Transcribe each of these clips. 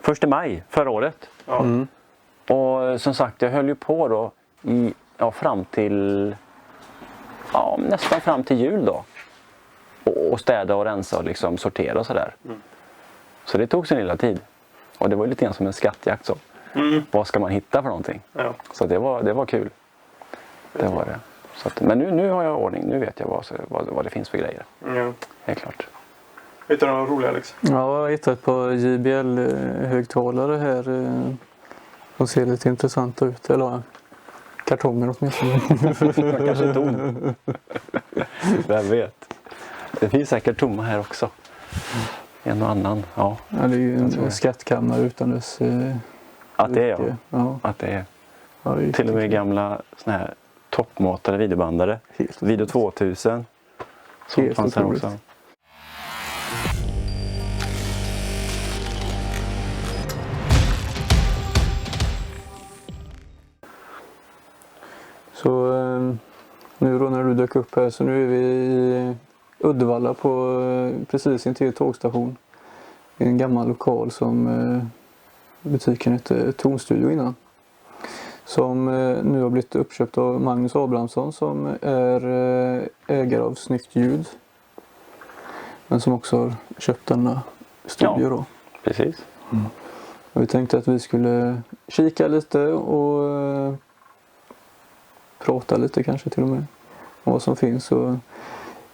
1 maj förra året. Ja. Och som sagt, jag höll ju på då fram till nästan fram till jul då. Och städa och rensa och liksom sortera och sådär. Så det tog sin lilla tid. Och det var ju lite grann som en skattjakt så. Vad ska man hitta för någonting? Ja. Så det var kul. Det var det. Så att, men nu har jag ordning. Nu vet jag vad det finns för grejer. Ja. Helt klart. Hittar du något roligt, Alex? Ja, jag har hittat ett par JBL-högtalare här. De ser lite intressanta ut. Eller kartonger åtminstone. Kanske tom. Vem vet. Det finns säkert tomma här också. En och annan. Ja, Ja, det är ju en skattkammare utan dess... att det är Ja. Att det är. Ja, det är Till och med gamla såna här toppmatade videobandare. Helt Video 2000. Som Helt fanns här otroligt. också. Så nu då när du dök upp här, så nu är vi i Uddevalla på precis intill tågstation. I en gammal lokal som butiken hette Tonstudio innan. Som nu har blivit uppköpt av Magnus Abrahamsson som är ägare av Snyggt Ljud. Men som också har köpt denna studio då. Precis. Och vi tänkte att vi skulle kika lite och prata lite kanske till och med om vad som finns. Och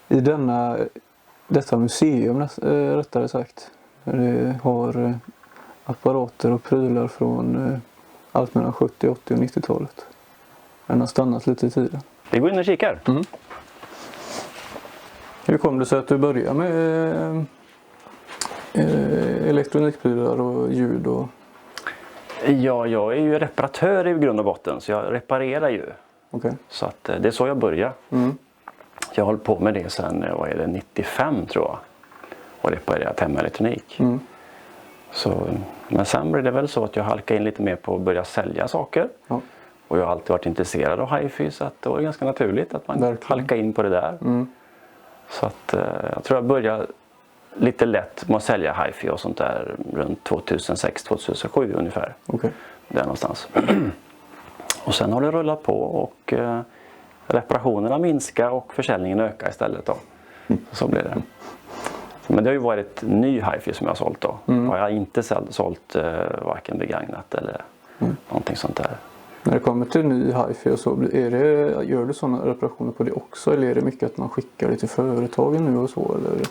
i detta museum rättare sagt. Det har apparater och prylar från allt mellan 70, 80 och 90-talet. Den har stannat lite i tiden. Vi går in och kikar. Hur kom det sig att du började med elektronikprylar och ljud? Och... Ja, jag är ju reparatör i grund och botten. Så jag reparerar ju. Okay. Så att det är så jag börjar. Jag har hållit på med det sedan 95 tror jag. Och reparerat hemelektronik. Så, men sen blev det väl så att jag halkade in lite mer på att börja sälja saker. Ja. Och jag har alltid varit intresserad av hi-fi, så att det var ganska naturligt att man halkar in på det där. Så att jag tror jag började lite lätt med att sälja hi-fi och sånt där runt 2006-2007 ungefär. Okay. Där någonstans. Och sen har det rullat på och reparationerna minskar och försäljningen ökar istället då. Så blir det. Men det har ju varit ny hi-fi som jag har sålt då. Och jag har inte sålt varken begagnat eller någonting sånt där. När det kommer till ny hi-fi och så, gör du sådana reparationer på det också? Eller är det mycket att man skickar det till företagen nu och så? Eller?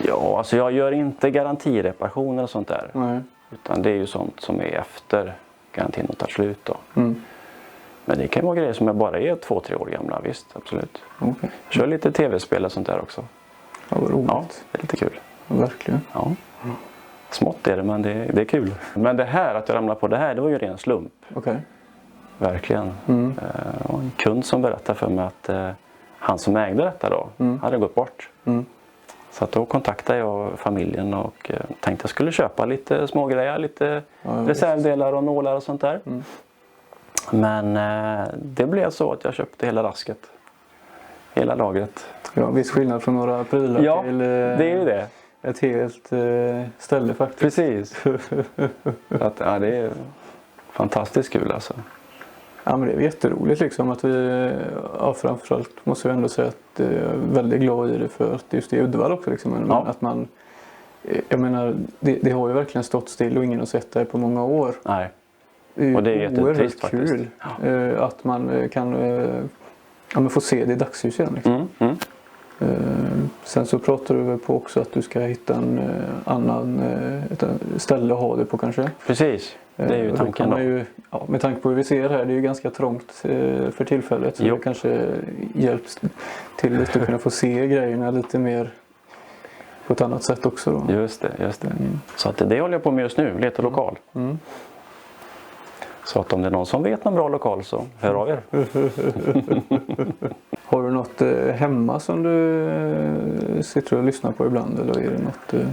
Ja, alltså jag gör inte garantireparationer och sånt där. Nej. Utan det är ju sånt som är efter garantin och tar slut då. Men det kan vara grejer som bara är 2-3 år gamla, visst, absolut. Okay. Jag kör lite tv-spel och sånt där också. Ja, vad roligt. Ja, det är lite kul. Ja, verkligen. Ja. Smått är det, men det är kul. Men det här, att jag ramlade på det här, det var ju ren slump. Okay. Verkligen. En kund som berättade för mig att han som ägde detta då, hade gått bort. Så att då kontaktade jag familjen och tänkte jag skulle köpa lite små grejer, lite reservdelar och nålar och sånt där. Men det blev så att jag köpte hela rasket. Hela lagret. Ja, viss skillnad från några prylar till det är ju det. Ett helt ställe faktiskt. Precis. Att, ja, det är fantastiskt kul alltså. Ja, men det är jätteroligt liksom att vi, framförallt måste jag ändå säga att jag är väldigt glad i det för att just i Uddevalla också liksom. Men att man, jag menar, det har ju verkligen stått still och ingen har sett det på många år. Nej. Och det är jättetrist faktiskt. Kul att man kan få se det i dagsljus igen liksom. Sen så pratar du väl på också att du ska hitta en annan ett ställe att ha det på kanske. Precis, det är ju tanken då. Ju, med tanke på hur vi ser här, det är ju ganska trångt för tillfället. Så det kanske hjälps till lite att kunna få se grejerna lite mer på ett annat sätt också då. Just det. Så att det håller jag på med just nu, leta lokal. Så att om det är någon som vet någon bra lokal så hör av er. Har du något hemma som du sitter och lyssnar på ibland? Eller är det något...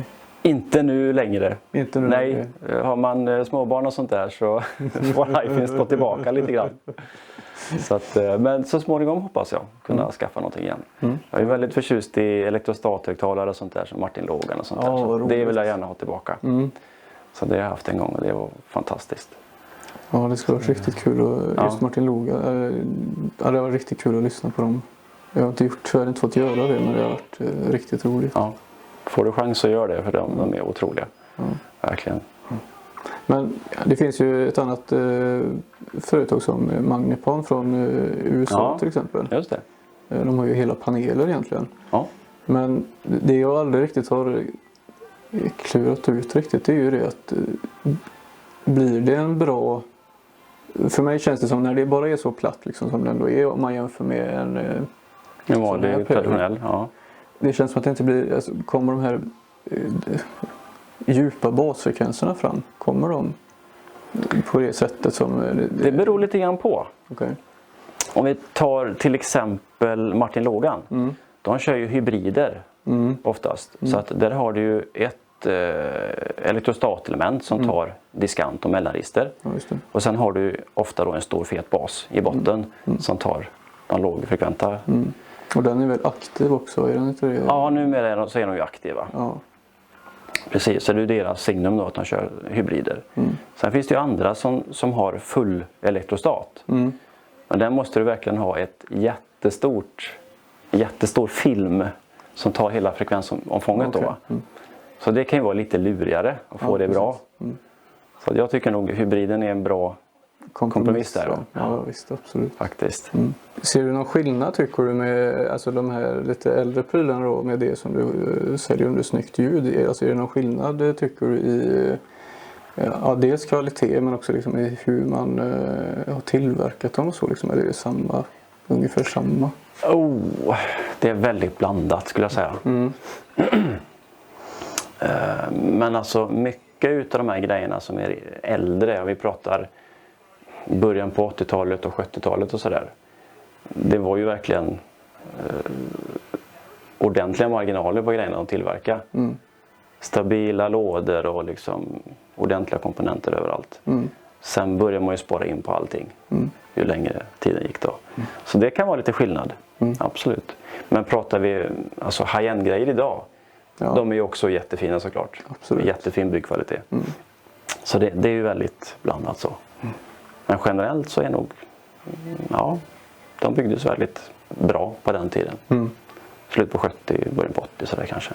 Inte nu längre. Inte nu Nej, längre. har man småbarn och sånt där så får hi-fi stå tillbaka lite grann. Så att, men så småningom hoppas jag kunna skaffa någonting igen. Jag är väldigt förtjust i elektrostathögtalare och sånt där som Martin Logan och sånt där. Så det vill jag gärna ha tillbaka. Så det har jag haft en gång och det var fantastiskt. Ja, det skulle vara riktigt kul. Och just Martin Loga, ja, det var riktigt kul att lyssna på dem. Jag har tyvärr inte fått göra det, men det har varit riktigt roligt. Ja. Får du chans så gör det, för de är otroliga. Verkligen. Men det finns ju ett annat företag som Magnepon från USA till exempel. Just det. De har ju hela paneler egentligen. Ja. Men det jag aldrig riktigt har klurat ut riktigt, det är ju det att blir det en bra... För mig känns det som när det bara är så platt liksom, som det ändå är, om man jämför med en vanlig traditionell. Ja. Det känns som att det inte blir... Alltså, kommer de här djupa basfrekvenserna fram? Kommer de på det sättet som... Det beror lite grann på. Okay. Om vi tar till exempel Martin Logan. De kör ju hybrider oftast. Så att där har du ju ett elektrostatelement som tar diskant och mellanregister. Ja, just det. Och sen har du ofta då en stor fet bas i botten som tar de lågfrekventa. Och den är väl aktiv också? Är den inte det? Ja, numera så är de ju aktiva. Ja. Precis, så det är deras signum då att de kör hybrider. Sen finns det ju andra som har full elektrostat. Men där måste du verkligen ha ett jättestor film som tar hela frekvensomfånget då. Så det kan ju vara lite lurigare att få det bra. Så jag tycker nog hybriden är en bra kompromiss där då. Ja, visst, absolut. Faktiskt. Ser du någon skillnad tycker du med alltså, de här lite äldre prylarna då, med det som du säljer under snyggt ljud? Alltså, är det någon skillnad tycker du i dels kvalitet men också liksom i hur man har tillverkat dem och så liksom? Eller är det ungefär samma? Det är väldigt blandat skulle jag säga. Men alltså mycket utav de här grejerna som är äldre, vi pratar början på 80-talet och 70-talet och sådär. Det var ju verkligen ordentliga marginaler på grejerna att tillverka. Stabila lådor och liksom ordentliga komponenter överallt. Sen börjar man ju spara in på allting ju längre tiden gick då. Så det kan vara lite skillnad, absolut. Men pratar vi alltså high-end grejer idag, de är ju också jättefina såklart. Absolut. Jättefin byggkvalitet. Så det är ju väldigt blandat så. Men generellt så är nog, de byggdes väldigt bra på den tiden. Slut på 70, början på 80 sådär kanske.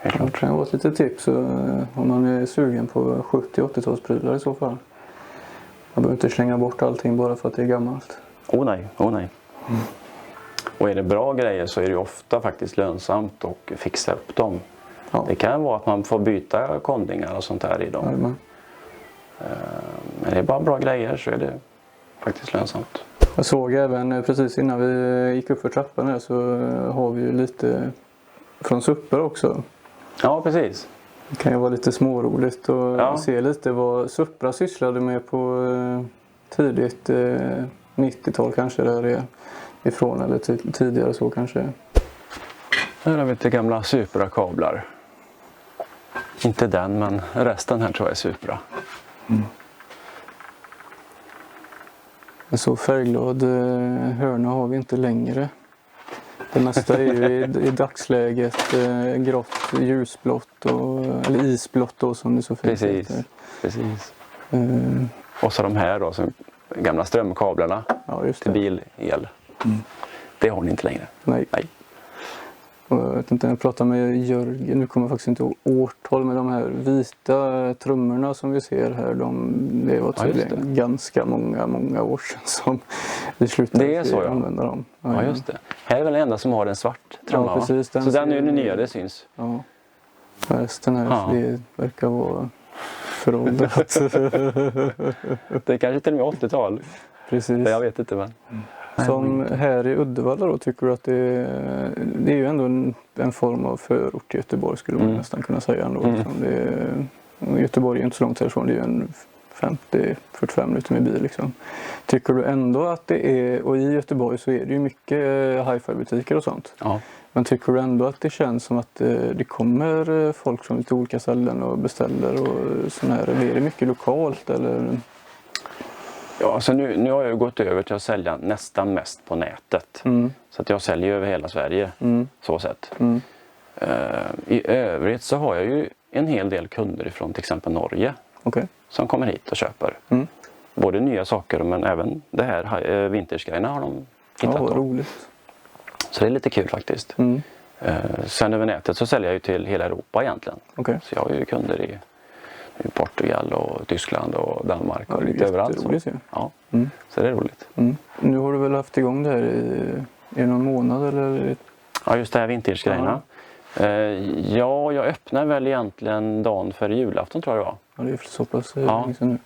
Det kan vara ett litet tips om man är sugen på 70-80-talsprylar i så fall. Man behöver inte slänga bort allting bara för att det är gammalt. Nej. Och är det bra grejer så är det ju ofta faktiskt lönsamt att fixa upp dem. Ja. Det kan vara att man får byta kondingar och sånt där i dem. Jajamän. Men det är bara bra grejer så är det faktiskt lönsamt. Jag såg även precis innan vi gick upp för trappan här så har vi ju lite från Supper också. Ja, precis. Det kan ju vara lite småroligt och se lite vad Suppra sysslade med på tidigt 90-tal kanske där det är ifrån eller tidigare så kanske. Här har vi lite gamla Supra-kablar. Inte den men resten här tror jag är Supra. Så färgglad hörna har vi inte längre. Det mesta är ju i dagsläget grått, ljusblått eller isblått då som det så fint heter. Precis. Och så de här då, som gamla strömkablarna till bil-el. Det har ni inte längre. Nej. Och jag vet inte, jag pratade med Jörgen, nu kommer jag faktiskt inte ihåg årtal, med de här vita trummorna som vi ser här, det var tydligen ganska många år sedan som vi slutade använda dem. Ja, just det. Här är väl den enda som har en svart trumma, precis, så den är ju nya, det syns. Ja. Resten här, det verkar vara föråldrat. Det är kanske till och med 80-tal. Precis. Jag vet inte men. Som här i Uddevalla då, tycker du att det är ju ändå en form av förort till Göteborg skulle man nästan kunna säga ändå. Göteborg är ju inte så långt härifrån, det är ju en 50-45 minuter med bil liksom. Tycker du ändå att det är, och i Göteborg så är det ju mycket hi-fi butiker och sånt. Ja. Men tycker du ändå att det känns som att det kommer folk från lite olika ställen och beställer och sån här, eller är det mycket lokalt eller? Ja, alltså nu har jag gått över till att sälja nästan mest på nätet. Så att jag säljer över hela Sverige, så sett. I övrigt så har jag ju en hel del kunder från till exempel Norge Okej. som kommer hit och köper. Mm. Både nya saker men även det här vintagegrejorna har de Ja, hittat vad då. roligt. Så det är lite kul faktiskt. Mm. Sen över nätet så säljer jag ju till hela Europa egentligen. Okej. Så jag har ju kunder i Portugal och Tyskland och Danmark Ja, och det är lite överallt. Så. jätteroligt ju. Ja, Mm. så det är roligt. Mm. Nu har du väl haft igång det här i någon månad eller? Ja, just det här vintage-grejerna. Ja, jag öppnar väl egentligen dagen före julafton tror jag det var. Ja, det är så pass Ja. länge sedan nu.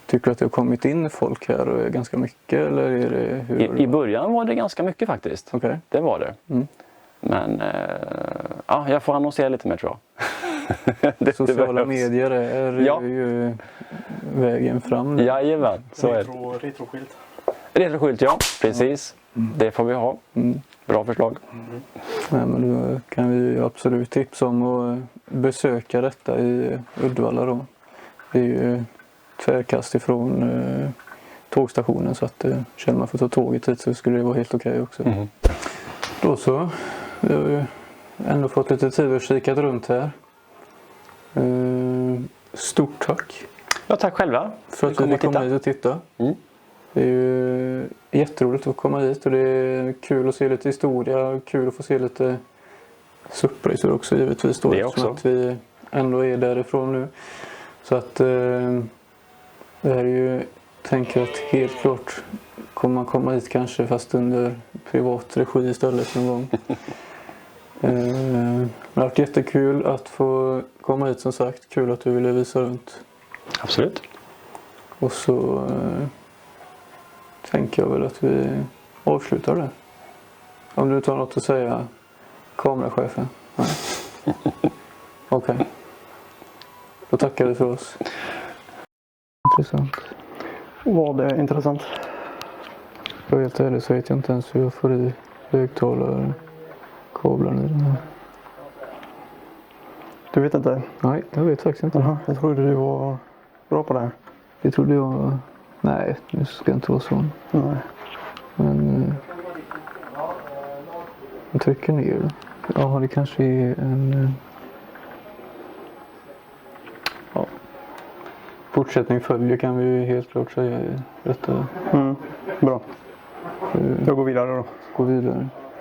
Tycker du att det har kommit in folk här och är ganska mycket eller är det hur? I början var det ganska mycket faktiskt. Okej. Det var det. Mm. Men ja, jag får annonsera lite mer tror jag. det Sociala behövs. medier är Ja. ju vägen fram. nu. Jajamän, så är det. Retroskylt. Retroskylt, ja. Precis. Det får vi ha. Mm. Bra förslag. Nej, men då kan vi ju absolut tipsa om att besöka detta i Uddevalla då. Det är ju tvärkast ifrån tågstationen så att känner man för att ta tåget hit så skulle det vara helt okej också. Mm. Då så. Vi har ju ändå fått lite tid att kika runt här. Stort tack Ja, tack själva. för att vi fick komma hit och titta. Mm. Det är ju jätteroligt att komma hit och det är kul att se lite historia, kul att få se lite surpriser också givetvis då. Det eftersom också. att vi ändå är därifrån nu. Så att det här är ju, tänker att helt klart kommer man komma hit kanske fast under privat regi istället någon gång. Det har varit jättekul att få komma hit som sagt. Kul att du ville visa runt. Absolut. Och så tänker jag väl att vi avslutar det. Om du inte har något att säga, kamerachefen? Nej. Okej. Då tackar vi för oss. Intressant. Var det intressant? För helt ärligt så vet jag inte ens hur jag får i högtalare kablarna i den här. Du vet inte? Nej, jag vet faktiskt inte. Jaha, jag trodde du var bra på det här. Det trodde jag. Nej, nu ska jag inte vara sån. Nej. Men jag trycker ner det. Ja, det kanske är en... Ja. Fortsättning följer kan vi ju helt klart säga i detta. Bra. Jag går vidare då. Gå vidare.